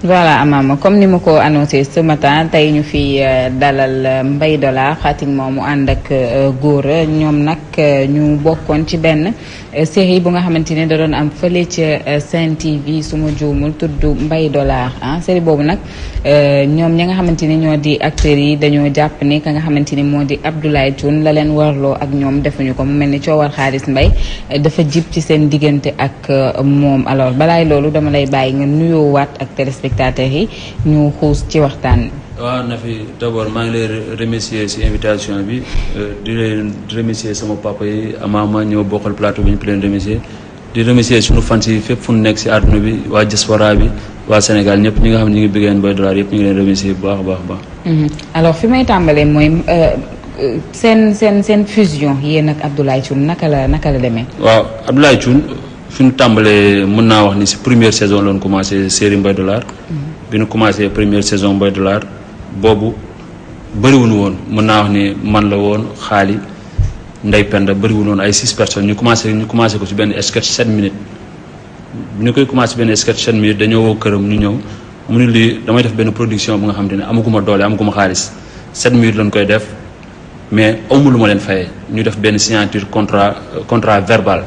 voilà Amama comme ni ma ko annoncé ce matin tey ñu fi dalal Mbaye Dollar pratiquement mu ànd ak Gora ñoom nag ñu bokkoon ci benn série bu nga xamante ne da doon am fële ca Sen TV su ma juumul tudd Mbaye Dollar série boobu nag ñoom ña nga xamante ni ñoo di acteurs yi dañoo jàpp ni ka nga xamante ni moo di Abdoulaye Thioune la leen warloo ak ñoom defuñu ko mu mel ni coowal xaalis Mbaye dafa jib ci seen diggante ak moom alors balaay loolu dama lay bàyyi nga nuyoo waat ak téléspectateurs yi ñu xuus ci waxtaan. waaw Nafi d'abord maa ngi lay remercier ci invitation bi di leen remercier sama papa yi Amama ñoo bokkal plateau bi ñu leen remercier di remercier suñu fans yi fépp fu ñu nekk ci àdduna bi waa diaspora bi waa Sénégal ñëpp ñi nga xam ne ñu ngi bëggeen Mbaye Dollar yëpp ñu ngi leen remercier bu baax a baax. alors fi may tàmbalee mooy seen fusion yéen ak Abdoulaye Thioune naka la demee. waaw Abdoulaye Thioune fi ñu tàmbalee mën naa wax ni ci première saison la ñu commencé série Mbaye Dollar. bi ñu commencé première saison Mbaye Dollar boobu bëriwuñu woon mën naa wax ni man la woon xaali Ndey Penda bëriwuñu woon ay 6 personnes ñu commencé ko ci benn sketch 7 minutes bi ñu koy commencé benn sketch 7 minutes dañoo woo këram ñu ñëw mu ne lii damay def benn production bu nga xam te ne amaguma doole amaguma xaalis 7 minutes lañ koy def mais amul lu ma leen fayee ñu def benn signature contrat verbal.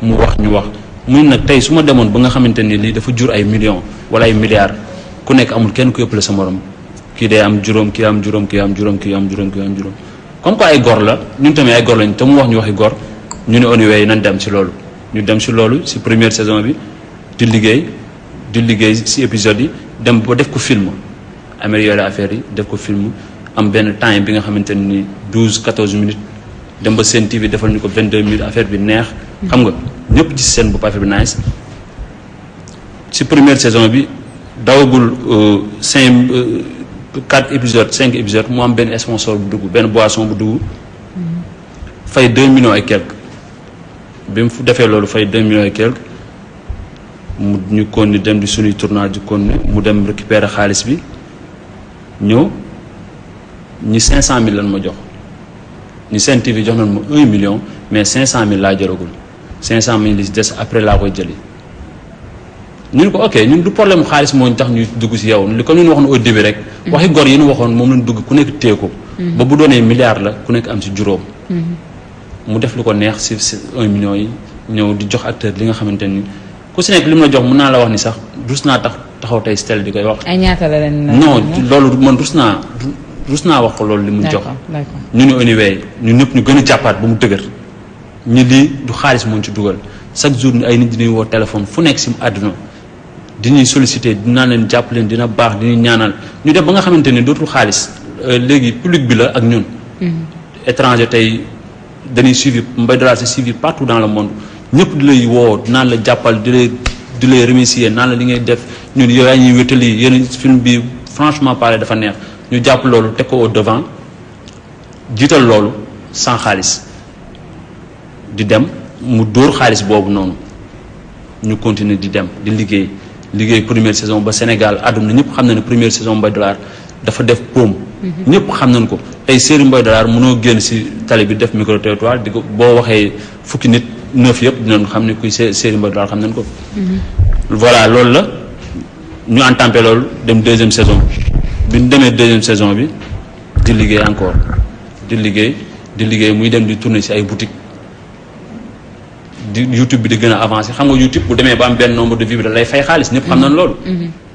mu wax ñu wax muy nag tey su ma demoon ba nga xamante ni lii dafa jur ay millions wala ay milliards ku nekk amul kenn ku ëppale sa morom kii day am juróom kii am juróom kii am juróom kii am juróom kii am juróom comme que ay gor la ñun tamit ay gor lañ te mu wax ñu waxi gor ñu ne anyway nañ dem ci loolu ñu dem ci loolu ci première saison bi di liggéey ci épisode yi dem ba def ko film améliorer affaire yi def ko film am benn temps bi nga xamante ni 12-14 minutes dem ba Sen TV defal ñu ko 22 minutes affaire bi neex xam nga ñëpp gis seen bopp affaire bi nice ci première saison bi dawagul 4 épisodes mu am benn sponsor bu dugg benn boisson bu dugg fay 2 millions et quelques bi mu defee loolu fay 2 millions et quelques mu ñu continuer dem di suñuy tournage di continuer mu dem récupérer xaalis bi ñëw ñi 500 000 lan ma jox ñi Sen TV jox nañ ma 1 million mais 500 000 laa jëragul 500 000 li des après laa koy jëli ñun ko ok ñun du problème xaalis moo ñu tax ñu dugg ci yow li ko ñun waxoon au début rek. waxi gor yi ñu waxoon moom lañ dugg ku nekk téye ko. ba bu doonee milliard la ku nekk am ci juróom. mu def lu ko neex ci 1 million yi ñëw di jox acteur li nga xamante ni ku ci nekk li mu la jox mën naa la wax ni sax rus naa taxaw tey style di koy wax. ay ñaata la leen non loolu man rus naa wax ko loolu li mu jox. ñu ne anyway ñun ñëpp ñu gën a jàppaat ba mu dëgër ñu lii du xaalis moo ci dugal chaque jour ay nit dinañ woo téléphone fu nekk ci àdduna diñuy solliciter dinaa leen jàpp leen dina baax diñuy ñaanal ñu def ba nga xamante ni dootul xaalis léegi public bi la ak ñun. étranger tey dañuy suivre Mbaye Dollar c'est suivi partout dans le monde ñëpp di lay woo naan la jàppal di lay remercier naan la li ngay def ñun yow yaa ñuy wétali yéen film bi franchement parler dafa neex ñu jàpp loolu teg ko au devant jiital loolu sans xaalis di dem mu dóor xaalis boobu noonu ñu continuer di dem di liggéey première saison ba Sénégal àdduna ñëpp xam na ne première saison Mbaye Dollar dafa def poom ñëpp xam nañ ko tey série Mbaye Dollar mënoo génn ci télé bi def micro territoire di ko boo waxee fukki nit 9 yëpp dinañ xam ne kuy série Mbaye Dollar xam nañ ko voilà loolu la ñu entamé loolu dem deuxième saison bi ñu demee deuxième saison bi di liggéey encore di liggéey muy dem di tourner ci ay boutique di YouTube bi di gën a avancé xam nga YouTube bu demee ba am benn nombre de vues da lay fay xaalis ñëpp xam nañ loolu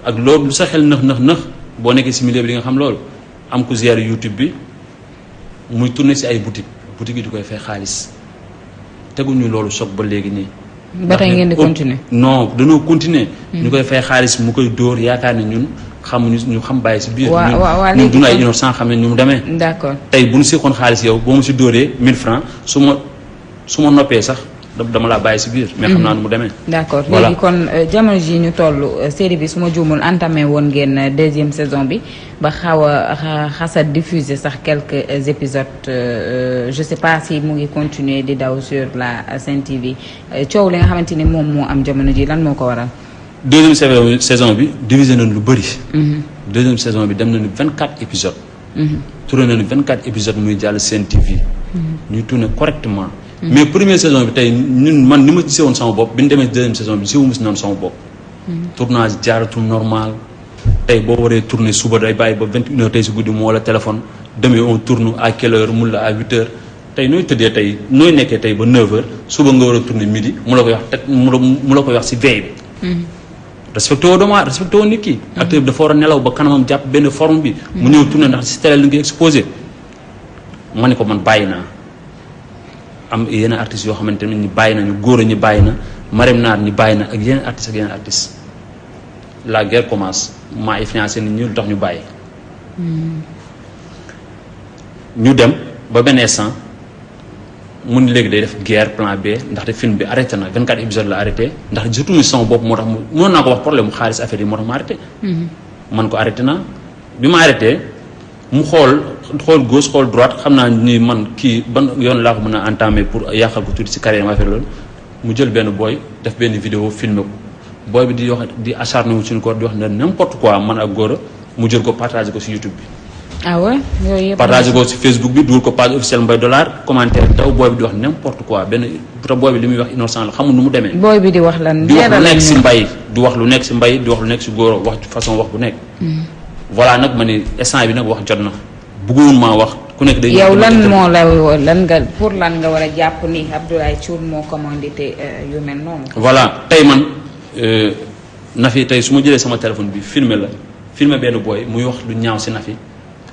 ak loolu lu sa xel nëx boo nekkee ci milieu bi di nga xam loolu am ku gérer YouTube bi muy tourner ci ay boutique yi di koy fay xaalis teguñu loolu choc ba léegi nii ba tey ngeen di continuer non dañoo continuer ñu koy fay xaalis mu koy dóor yaakaar ne ñun xamuñu ñu xam bàyyi ci biir ñun duna ay innocent xam ne ñu mu demee d'accord tey bu ñu seqoon xaalis yow boo ma ci dóoree 1000 francs su ma noppee sax dama laa bàyyi ci biir mais xam naa nu mu demee d'accord léegi kon jamono ji ñu toll série bi su ma juumul entamé woon ngeen deuxième saison bi ba xaw a xasa diffuser sax quelques épisodes je sais pas si mu ngi continuer di daw sur la Sen TV coow li nga xamante ni moom moo am jamono ji lan moo ko waral deuxième saison bi divisé nañ lu bëri deuxième saison bi dem nañu 24 épisodes tourné nañu 24 épisodes muy jàll Sen TV ñuy tourné correctement mais première saison bi tey ñun man ni ma gisee woon sama bopp bi ñu demee deuxième saison bi gisewuma si noonu sama bopp tournage jaaratul normal tey boo waree tourner suba day bàyyi ba 21h tey si guddi mu wala téléphone demee on tourne à quelle heure mun la à 8h tey nooy tëddee tey nooy nekkee tey ba 9h suba nga war a tourner midi mu la koy wax mu la koy wax si veille bi. respecté woo doomu respecté woo nit ki. acteur bi dafa war a nelaw ba kanamam jàpp benn forme bi. mu ñëw tourner ndax si télé la nga exposé. ma ne ko man bàyyi naa am yeneen artistes yoo xamante ne ñi bàyyi nañu góor ñi bàyyi na Marème Naar ñi bàyyi na ak yeneen artistes la guerre commence maa influencé nit ñi lu tax ñu bàyyi. ñu dem ba benn instant mu ni léegi day def guerre plan B ndaxte film bi arrêté na 24 épisodes la arrêté ndax surtout ni son bopp moo tax mu mënoon naa ko wax problème mu xaalis affaire yi moo tax ma arrêté. man ko arrêté naa bi ma arrêté mu xool gauche xool droite xam naa ni man kii ban yoon laa ko mën a entamer pour yàqal ko tuuti si carrière affaire loolu mu jël benn booy def benn vidéo filmé ko booy bi di wax di acharné wu suñu ko di wax ne n'importe quoi man ak góor mu jël ko partagé ko si YouTube bi. ah ouais yooyu yëpp partagé ko si Facebook bi dugal ko page officielle Mbaye Dollar commentaire daw booy bi di wax n'importe quoi benn te booy bi li muy wax innocent la xamul nu mu demee. booy bi di wax lan. di wax lu nekk si mbay di wax lu nekk si mbay di wax lu nekk si góor wax façon wax bu nekk. voilà nag ma ni instant bi nag wax jot na bëggoon maa wax ku nekk day. yow lan moo la lan nga pour lan nga war a jàpp ni Abdoulaye Thioune moo commandité yu mel noonu. voilà tey man Nafi tey su ma jëlee sama téléphone bi filmé benn booy muy wax lu ñaaw si Nafi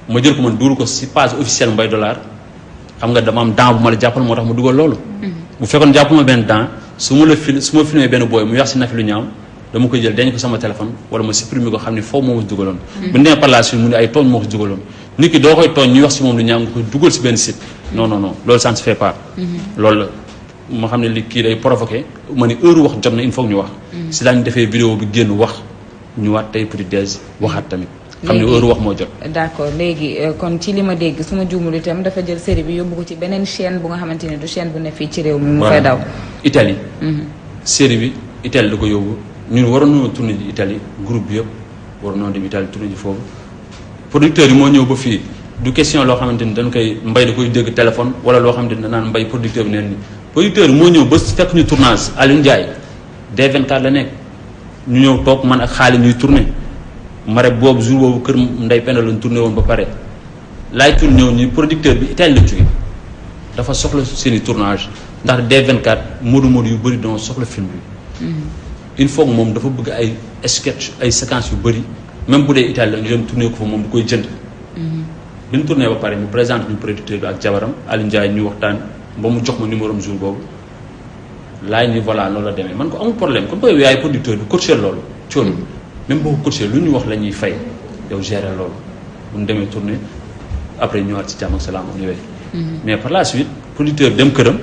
ma jël ko man dugal ko si page officielle Mbaye Dollar xam nga dama am daan bu ma la jàppal moo tax ma dugal loolu. bu fekkoon jàpp ma benn daan su ma filmé benn booy muy wax si Nafi lu ñaaw dama koy jël denc ko sama téléphone wala ma supprimer ko xam ni foofu moo ma si dugaloon. bu ñu demee par la suite mu ne ay tooñ moo ko si dugaloon nit ki doo koy tooñ ñuy wax si moom lu ñaaw nga koy dugal si benn site non loolu ça ne se fait pas. loolu la ma xam ne li kii day provoqué ma ni heure wax jot na il faut ñu wax. si daañu defee vidéo bi génn wax ñu waat tey petit déj waxaat tamit. xam ne heure wax moo jot. d'accord léegi kon ci li ma dégg su ma juumul itam dafa jël série bi yóbbu ko ci beneen chaîne bu nga xamante ne du chaîne bu ne fii ci réew mi. mu fay daw Italie. série bi Italie da ko yóbbu ñun waroon nañoo tourné ji Italie groupe bi yëpp waroon nañoo dem Italie tourné ji foofu. producteur yi moo ñëw ba fii du question loo xamante ni dañ koy mbay da koy dégg téléphone wala loo xamante ni danaan mbay producteur bi neen ni producteur yi moo ñëw ba fekk ñu tournage Aliou Ndiaye D24 la nekk ñu ñëw toog man ak xaalis ñuy tourné. mare boobu jour boobu kër Ndeye Penda lañ tourné woon ba pare laay tourné ñëw ni producteur bi Italie la jóge dafa soxla seen i tournage ndax D24 moodu yu bëri doon soxla film bi. il faut que moom dafa bëgg ay sketch ay séquences yu bëri même bu dee Italie la ñu dem tourné ko fa moom du koy jënd. bi ñu tourné ba pare mu présenté ñu producteur bi ak jabaram Aliou Ndiaye ñu waxtaan ba mu jox ma numéro am jour boobu laay ni voilà loolu la demee man ko amul problème comme que yow yaay producteur bi coaché loolu coono. même boo ko coaché lu ñu wax la ñuy fay yow gérer loolu bu ñu demee tourné après ñëwaat ci jàmm ak salaam am ñëwee. mais par la suite producteur dem këram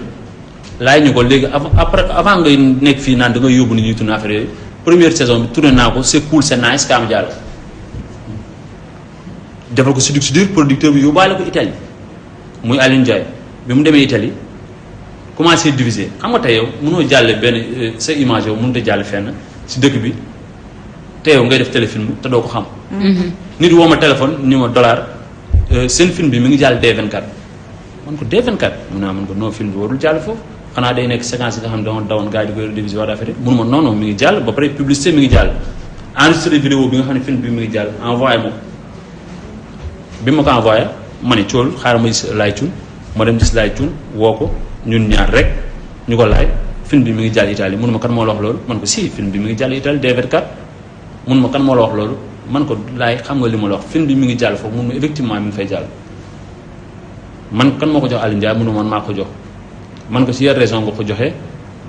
laaj ñu ko léegi avant ngay nekk fii naan da ngay yóbbu ni ñuy tourné affaire yooyu première saison bi tourné naa ko c'est cool c'est nice kaam jàll. defal ko si dur producteur bi yóbbaale ko Italie muy Aliou Ndiaye bi mu demee Italie commencé diviser xam nga tey yow mënoo jàlle benn sa image yow mënut a jàll fenn si dëkk bi. te yow ngay def téléfilm te doo ko xam. nit woo ma téléphone ni ma Dollar seen film bi mi ngi jàll D24 man ko D24 mun naa man ko non film bi warul jàll foofu xanaa day nekk séquence yi nga xam ne dama dawoon gars yi di ko réviser waa affaire mun ma non mi ngi jàll ba pare publicité mi ngi jàll enregistré vidéo bi nga xam ne film bi mi ngi jàll envoyé ma bi ma ko envoyé ma ne cool xaaral ma gis Laye Thioune ma dem gis Laye Thioune woo ko ñun ñaar rek ñu ko laaj film bi mi ngi jàll Italie mun ma kan moo la wax loolu man ko si film bi mi ngi jàll Italie D24 mun ma kan moo la wax loolu man ko laay xam nga li ma la wax film bi mi ngi jàll foofu mun ma effectivement mi ngi fay jàll man kan moo ko jox Aliou Ndiaye mun ma man maa ko jox man ko si yenn raison nga ko joxee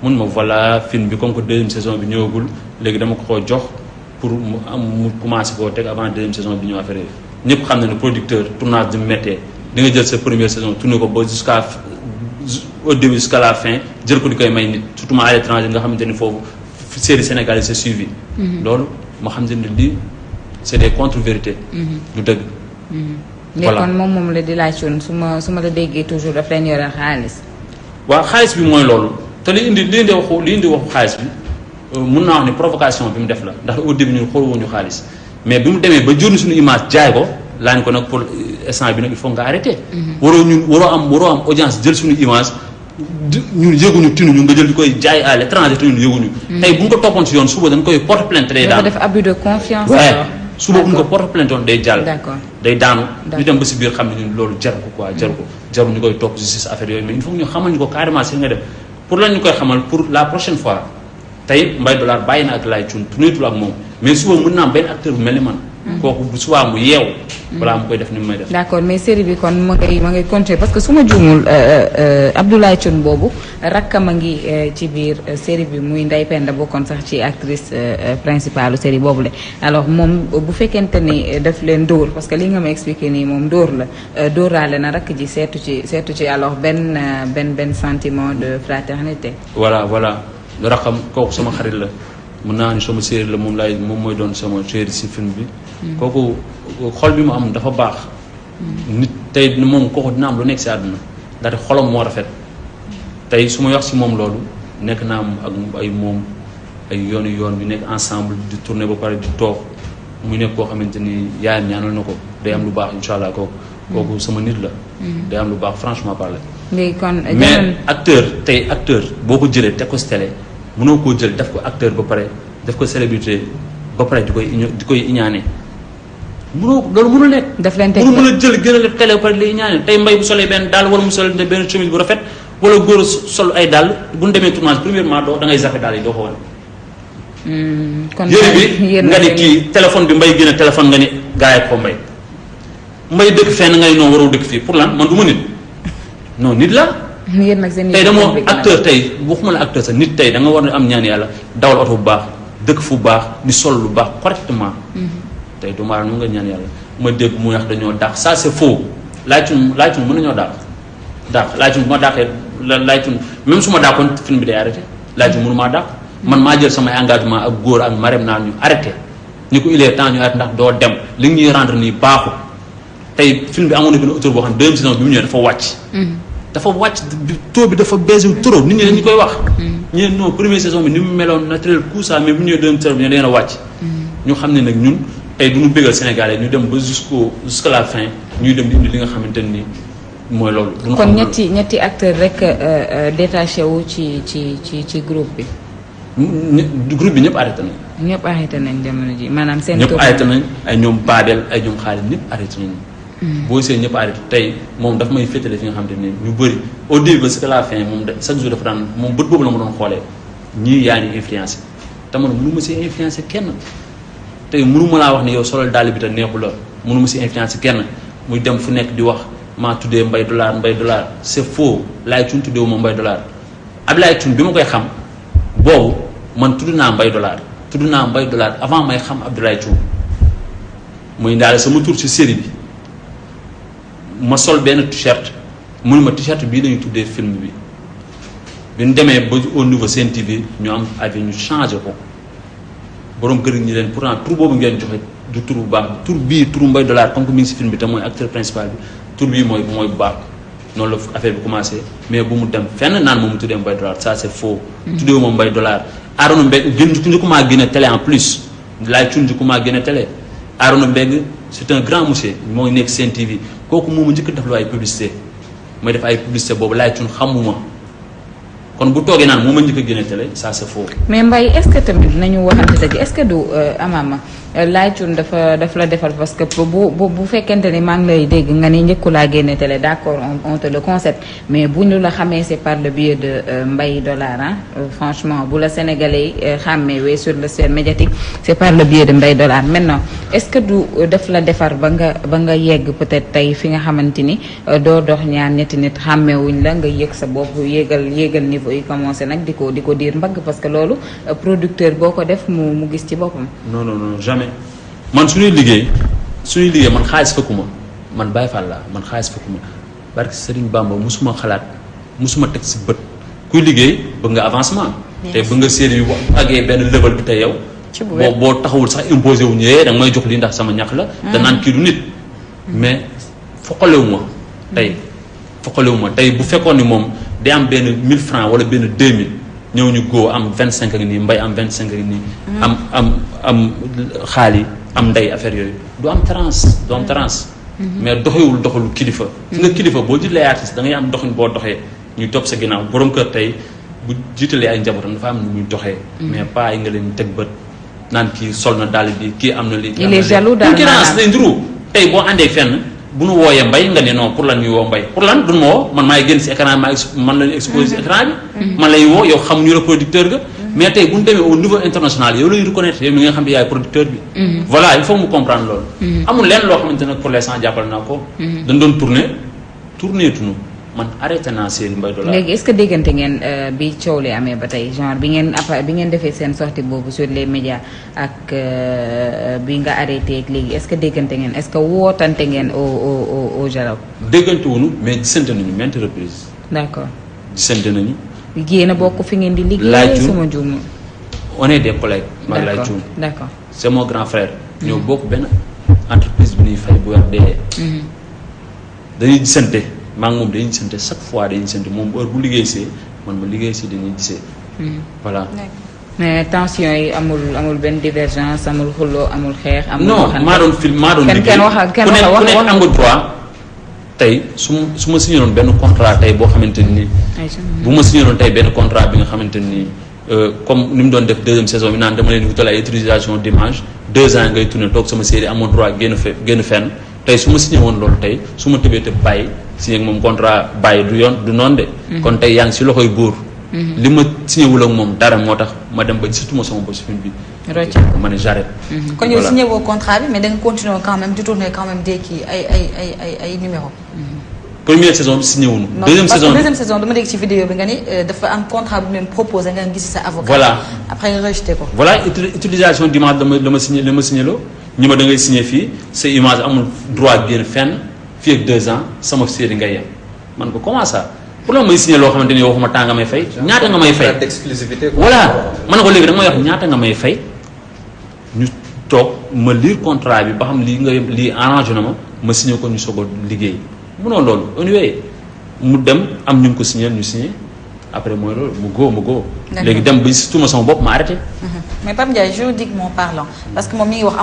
mun ma voilà film bi comme que deuxième saison bi ñëwagul léegi dama ko koo jox pour mu commencé koo teg avant deuxième saison bi ñëw affaire yi ñëpp xam na ne producteur tournage du méttee di nga jël sa première saison tourné ko ba jusqu'à au début jusqu'à la fin jël ko di koy may nit surtout à l'étranger nga xamante ni foofu série sénégalaise c'est suivi loolu ma xam ne lii c'est des contre-vérités. du dëgg. voilà léegi kon moom la di laaj woon su ma la déggee toujours daf leen yore xaalis. waaw xaalis bi mooy loolu te li indi waxu xaalis bi mun naa wax ne provocation bi mu def la ndax au début ñun xooloo ñu xaalis mais bi mu demee ba jënd suñu image jaay ko laañ ko nag pour instant bi nag il faut nga arrêter. waroo am audience jël suñu image. ñun yëguñu tinuñu nga jël di koy jaay à l'étranger te ñun yëguñu. tey bu ñu ko toppoon si yoon suba dañ koy porte plainte day daan. dafa def abus de confiance. suba bu ñu ko porte plainte woon day jàll. d'accord day daanu. ñu dem ba si biir xam ne ñun loolu jaru ko quoi jaru ko jaru ñu koy topp justice affaire yooyu mais il faut ñu xamal ñu ko carrément si nga def pour lan ñu koy xamal pour la prochaine fois tey Mbaye Dollar bàyyi na ak Laye Thioune tuneetul ak moom mais suba mën naa am benn acteur bu mel ni man. kooku bu subaa mu yeew. balaa mu koy def ni mu may def. d'accord mais série bi kon ma ngay continuer parce que su ma juumul Abdoulaye Thioune boobu rakkam a ngi ci biir série bi muy Ndeye Penda bokkoon sax ci actrice principale série boobu la alors moom bu fekkente ni daf leen dóor parce que li nga ma expliqué nii moom dóor la dóoraale na rakk ji seetu ci alors benn sentiment de fraternité. voilà rakkam kooku sama xarit la. mën naa ni sama série la moom mooy doon sama série si film bi. kooku xol bi mu am dafa baax. nit tey moom kooku dina am lu nekk si àdduna ndaxte xolam moo rafet tey su ma wax si moom loolu nekk naa am ak ay moom ay yoon yu nekk ensemble di tourner ba pare di toog mu nekk koo xamante ni yaayam ñaanal na ko day am lu baax incha allah kooku sama nit la. day am lu baax franchement parler. léegi kon mais acteur boo ko jëlee teg ko si télé mënoo koo jël def ko acteur ba pare def ko célébrité ba pare di koy iñaane loolu mënul nekk. daf leen teg mënu mën a jël gën a def télé ba pare di iñaane tey Mbaye bu solee benn daal wala mu solee benn chemise bu rafet wala góor sol ay dàll bu ñu demee tournage premièrement da ngay zappé daal yi doo ko wane. kon yére bi nga ni kii téléphone bi Mbaye génne téléphone nga ni gaay ko Mbaye dëkk fenn nga ni noonu waroo dëkk fii pour lan man du ma nit non nit la. yéen nag seen tey dama acteur tey waxuma la acteur sax nit tey da nga war a am ñaan yàlla dawal oto bu baax dëkk fu baax di sol lu baax correctement. tey doomu aadama nga ñaan yàlla ma dégg mu wax dañoo dàq ça c'est faux Laye Thioune mën nañoo dàq Laye Thioune bu ma dàqee Laye Thioune même su ma dàqoon film bi day arrêté Laye Thioune mënu maa dàq man maa jël samay engagement ak góor ak Marème naan ñu arrêté ni ko il est temps ñu arrêté ndax doo dem li ñuy rendre nii baaxul tey film bi amoon na benn auteur boo xam ne deuxième saison bi mu ñëwee dafa wàcc. dafa wàcc taux bi dafa baissé trop nit ñi dañu koy wax. ñu ne non première saison bi ni mu meloon naturel coup ça mais bu ñëwee deuxième saison bi ñu leen a wàcc. ñu xam ne nag ñun tey du ñu bëggal Sénégalais ñu dem ba jusqu'à la fin ñuy dem di indi li nga xamante ni mooy loolu. kon ñetti acteur rek détaché wu ci groupe bi. groupe bi ñëpp arrêté nañ. ñëpp arrêté nañ jamono ji maanaam seen. ñëpp arrêté nañ ay ñoom Babel ay ñoom Xaalis ñëpp arrêté nañ. boo see ñëpp arrêté tey moom dafa may féetale fi nga xamante ne ñu bëri au début ba jusqu'à la fin moom chaque jour dafa daan moom bët boobu la ma doon xoolee ñii yaa ni influencé te man mënu ma si influencé kenn tey mënu ma laa wax ne yow solal daal bi te neexu la mënu ma si influencé kenn muy dem fu nekk di wax maa tuddee Mbaye Dollar c'est faux Laye Thioune tuddee wu ma Mbaye Dollar Abdoulaye Thioune bi ma koy xam boobu man tudd naa Mbaye Dollar avant may xam Abdoulaye Thioune muy ndaale sama tur ci série bi ma sol benn t-shirt mënu ma t-shirt bii dañu tuddee film bi ñu demee ba au niveau Sen TV ñu am avis ñu changé ko borom kër ñi leen pourtant tur boobu ngeen joxe du tur bu baax tur bii turu Mbaye Dollar comme que mi ngi si film bi te mooy acteur principal bi tur bii mooy bu baax noonu la affaire bi commencé mais bu mu dem fenn naan moom mu tuddee Mbaye Dollar ça c'est faux. tuddee wu ma Mbaye Dollar. Arona Mbengue njëkk maa génne télé en plus Laye Thioune njëkk maa génne télé Arona Mbengue c'est un grand monsieur moo nekk Sen TV kooku moomu njëkk def lu ay publicité may def ay publicité boobu Laye Thioune xamuma kon bu toogee naan moo ma njëkk a génne télé ça c'est faux. mais Mbaye est-ce que tamit nañu waxante dëgg est-ce que du Amama Laye Thioune daf la defal parce que bu fekkente ni maa ngi lay dégg nga ni njëkku laa génne télé d'accord on te le concept mais bu ñu la xamee c'est par le biais de Mbaye Dollar franchement bu la Sénégalais yi xàmmee sur le scène médiatique c'est par le biais de Mbaye Dollar maintenant est-ce que du daf la defar ba nga yegg peut-être tey fi nga xamante ni doo dox ñaar ñetti nit xàmmeewuñ la nga yëg sa bopp yéegal niveau yi commencé nag di ko diir mbagg parce que loolu producteur boo ko def mu gis ci boppam. non jamais man suñuy liggéey man xaalis fekkuma man Baye Fall laa man xaalis fekkuma barke Serigne Bamba musuma xalaat musuma teg si bët kuy liggéey bëgg nga avancement. te bëgg nga série bi àggee benn level bi tey yow. boo taxawul sax imposé wu ñëwee da nga may jox lii ndax sama ñax la. da naan kii du nit. mais foqalewuma tey bu fekkoon ni moom day am benn 1000 francs wala benn 2000 ñëw ñu góo am 25 ak nii Mbaye am 25 ak nii. am xaali am ndey affaire yooyu du am transe. mais doxewul kilifa. fi nga kilifa boo jiitalee artiste da ngay am doxin boo doxee ñuy topp sa ginnaaw borom kër tey bu jiitalee ay njabootam dafa am nu muy doxee. mais pas yi nga leen teg bët naan kii sol na daal bi kii am na lii. il est jaloux daal concurrence lay nduru tey boo àndee fenn bu nu wooyee mbay nga ne non pour lan ñuy woo mbay pour lan duñ ma woo man maay génn si écran man lañu exposé écran bi. man lay woo yow xamuñu la producteur ga. mais tey bu ñu demee au niveau international yow lay reconnaître yow mi nga xam ne yaay producteur bi. voilà il faut mu comprendre loolu. amul lenn loo xamante ne pour l'instant jàppal naa ko. dañ doon tourné tuñu man arrêté naa série Mbaye Dollar. léegi est-ce que déggante ngeen bi coow li amee ba tey genre bi ngeen defee seen sortie boobu sur les médias ak bi nga arrêté ak léegi est-ce que déggante ngeen est-ce que wootante ngeen au dialogue. déggante wuñu mais gisante nañu maintes reprises. d'accord gisante nañu. yéen a bokk fi ngeen di liggéey sama juum. on est des collègues. maa ngi lay juum d'accord c'est mon grand frère. ñoo bokk benn entreprise bu ñuy fay bu weer dee. dañuy gisante. maa ngi moom dañuy gisante chaque fois dañuy gisante moom heure bu liggéey see man ma liggéey si dañuy gisee. voilà. mais tension yi amul benn divergence amul xuloo amul xeex. amul non maa doon film maa doon liggéey ku nekk am nga droit tey su ma signé woon benn contrat tey boo xamante ni. bu ma signé woon tey benn contrat bi nga xamante ni comme ni mu doon def deuxième saison bi naan dama leen di wutal ay utilisation d'image 2 ans ngay tourné toog sama série amoon droit génn fenn. tey su ma signé woon loolu tey su ma tëbee tëb bàyyi signé ak moom contrat bàyyi du noonu de. kon tey yaa ngi si loxoy buur. li ma signé wul ak moom dara moo tax ma dem ba gisatu ma sama bopp si film bi. rocc ma ne j'arrête. kon yow signé woo contrat bi mais da nga continuer quand même di tourner quand même des kii ay numéros. première saison bi signé wuñu. deuxième saison dama dégg ci vidéo bi nga ni dafa am contrat bu leen proposé nga gis sa avocat. voilà après nga rejeté ko. voilà utilisation d'image la ma signé loo. ñi ma da ngay signé fii sa image amul droit génn fenn fii ak 2 ans sama série ngay yem man ko comment ça pour la may signé loo xamante ni yow waxuma temps nga may fay ñaata nga may fay d'exclusivité voilà man ko léegi da nga may wax ñaata nga may fay ñu toog ma lire contrat bi ba xam lii arrangé na ma signé ko ñu soog a liggéey munoo loolu anyway mu dem am ñu ngi ko signé ñu signé après mooy loolu mu góo léegi dem ba surtout ma sama bopp ma arrêté mais Pape Ndiaye juridiquement parlant parce que moom mi ngi wax